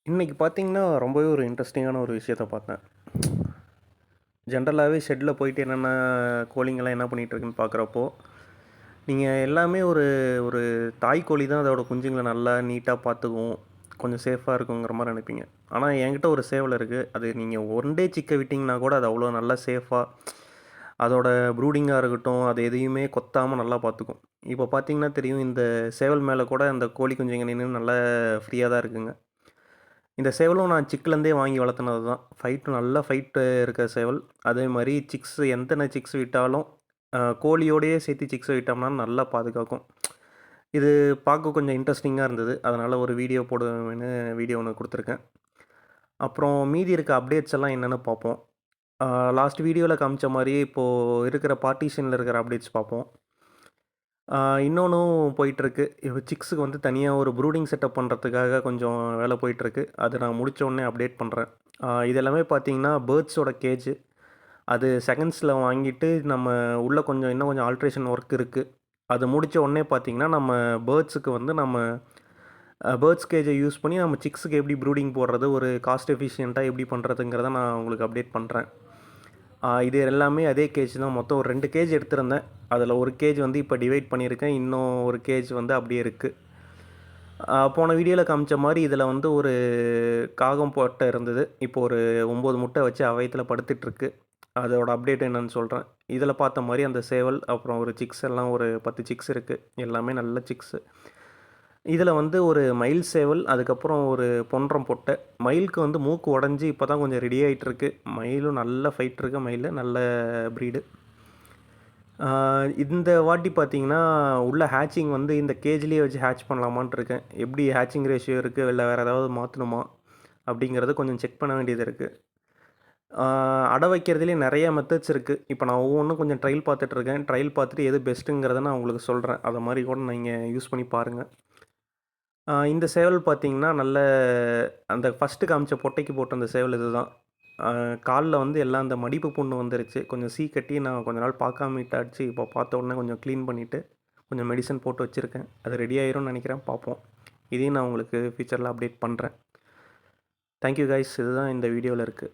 இன்றைக்கி பார்த்தீங்கன்னா, ரொம்பவே ஒரு இன்ட்ரெஸ்டிங்கான ஒரு விஷயத்த பார்த்தேன். ஜென்ரலாகவே ஷெட்டில் போயிட்டு என்னென்ன கோழிங்கலாம் என்ன பண்ணிகிட்ருக்குன்னு பார்க்குறப்போ, நீங்கள் எல்லாமே ஒரு ஒரு தாய் கோழி தான் அதோட குஞ்சுங்கள நல்லா நீட்டாக பார்த்துக்கும், கொஞ்சம் சேஃபாக இருக்குங்கிற மாரி நெனைப்பீங்க. ஆனா என்கிட்ட ஒரு சேவல் இருக்கு. அது நீங்கள் ஒன் டே சிக்க விட்டிங்கன்னா கூட அது அவ்வளோ நல்லா சேஃபா, அதோட ப்ரூடிங்கா இருக்கட்டும், அது எதையுமே கொத்தாம நல்லா பார்த்துக்கும். இப்போ பார்த்தீங்கன்னா தெரியும், இந்த சேவல் மேல கூட அந்த கோழி குஞ்சுங்க நின்னு நல்லா ஃப்ரீயா தான் இருக்குங்க. இந்த சேவலும் நான் சிக்குலேருந்தே வாங்கி வளர்த்துனது தான். நல்ல ஃபைட்டு இருக்க சேவல். அதே மாரி சிக்ஸ் எத்தனை சிக்ஸ் விட்டாலும், கோழியோடயே சேர்த்து சிக்ஸ விட்டோம்னா நல்லா பாதுகாக்கும். இது பார்க்க கொஞ்சம் இன்ட்ரெஸ்டிங்கா இருந்தது. அதனால ஒரு வீடியோ போடுவேன்னு வீடியோ ஒண்ணு குடுத்துருக்கேன். அப்புறம் மீதி இருக்க அப்டேட்ஸ் எல்லாம் என்னன்னு பார்ப்போம். ஆ லாஸ்ட் வீடியோல காமிச்ச மாரியே இப்போ இருக்கிற பார்ட்டிஷன்ல இருக்கிற அப்டேட்ஸ் பார்ப்போம். இன்னொன்னும் போயிட்டுருக்கு. இப்போ சிக்ஸுக்கு வந்து தனியா ஒரு ப்ரூடிங் செட்டப் பண்ணுறதுக்காக கொஞ்சம் வேலை போயிட்டுருக்கு. அது நான் முடிச்ச உடனே அப்டேட் பண்ணுறேன். இது எல்லாமே பார்த்தீங்கன்னா, பேர்ட்ஸோட கேஜு. அது செகண்ட்ஸில் வாங்கிட்டு நம்ம உள்ள இன்னும் கொஞ்சம் ஆல்ட்ரேஷன் ஒர்க் இருக்கு. அது முடிச்ச உடனே பார்த்தீங்கன்னா, நம்ம பேர்ட்ஸுக்கு வந்து நம்ம பேர்ட்ஸ் கேஜை யூஸ் பண்ணி நம்ம சிக்ஸுக்கு எப்படி ப்ரூடிங் போடுறது, ஒரு காஸ்ட் எஃபிஷியன்ட்டா எப்படி பண்ணுறதுங்கிறத நான் உங்களுக்கு அப்டேட் பண்ணுறேன். இது எல்லாமே அதே கேஜ் தான். மொத்தம் ஒரு 2 கேஜ் எடுத்திருந்தேன். அதில் ஒரு கேஜ் வந்து இப்போ டிவைட் பண்ணியிருக்கேன். இன்னும் ஒரு கேஜ் வந்து அப்படியே இருக்கு. போன வீடியோல காமிச்ச மாரி இதில வந்து ஒரு காகம் பொட்டை இருந்தது. இப்போ ஒரு 9 முட்டை வச்சு அவையத்துல படுத்துட்ருக்கு. அதோட அப்டேட் என்னன்னு சொல்றேன். இதில பார்த்த மாரி அந்த சேவல், அப்புறம் ஒரு சிக்ஸ் எல்லாம் ஒரு 10 சிக்ஸ் இருக்கு. எல்லாமே நல்ல சிக்ஸு. இதில வந்து ஒரு மயில் சேவல், அதுக்கப்புறம் ஒரு பொன்றம் பொட்டை. மயிலுக்கு வந்து மூக்கு உடைஞ்சு இப்போ தான் கொஞ்சம் ரெடி ஆயிட்டிருக்கு. மயிலும் நல்ல ஃபைட் இருக்க மயிலு. நல்ல ப்ரீடு. இந்த வாட்டி பார்த்தீங்கன்னா, உள்ள ஹேட்சிங் வந்து இந்த கேஜ்லேயே வச்சு ஹேட்ச் பண்ணலாமான்ட்டு இருக்கேன். எப்படி ஹேட்சிங் ரேஷியோ இருக்கு, இல்ல வேற ஏதாவது மாத்தணுமா? அப்படிங்கிறத கொஞ்சம் செக் பண்ண வேண்டியது இருக்கு. அடை வைக்கிறதுலயே நெறைய மெத்தட்ஸ் இருக்கு. இப்போ நான் ஒவ்வொன்னும் கொஞ்சம் ட்ரையல் பார்த்துட்டுருக்கேன். ட்ரையல் பார்த்துட்டு எது பெஸ்ட்டுங்கிறத நான் உங்களுக்கு சொல்றேன். அத மாரி கூட நீங்க யூஸ் பண்ணி பாருங்க. இந்த சேவல் பார்த்தீங்கன்னா, நல்ல அந்த ஃபர்ஸ்ட்டு காமிச்ச பொட்டைக்கு போட்ட அந்த சேவல் இதுதான். கால்ல வந்து எல்லாம் அந்த மடிப்பு புண்ணு வந்துருச்சு. கொஞ்சம் கட்டி நான் கொஞ்ச நாள் பார்க்காம விட்டாச்சு. இப்போ பார்த்த உடனே கொஞ்சம் க்ளீன் பண்ணிட்டு, கொஞ்சம் மெடிசன் போட்டு வச்சிருக்கேன். அது ரெடி ஆயிரும்னு நெனைக்கிறேன். பார்ப்போம். இதையும் நான் உங்களுக்கு ஃபியூச்சர்ல அப்டேட் பண்றேன். Thank you guys. இதுதான் இந்த வீடியோல இருக்கு.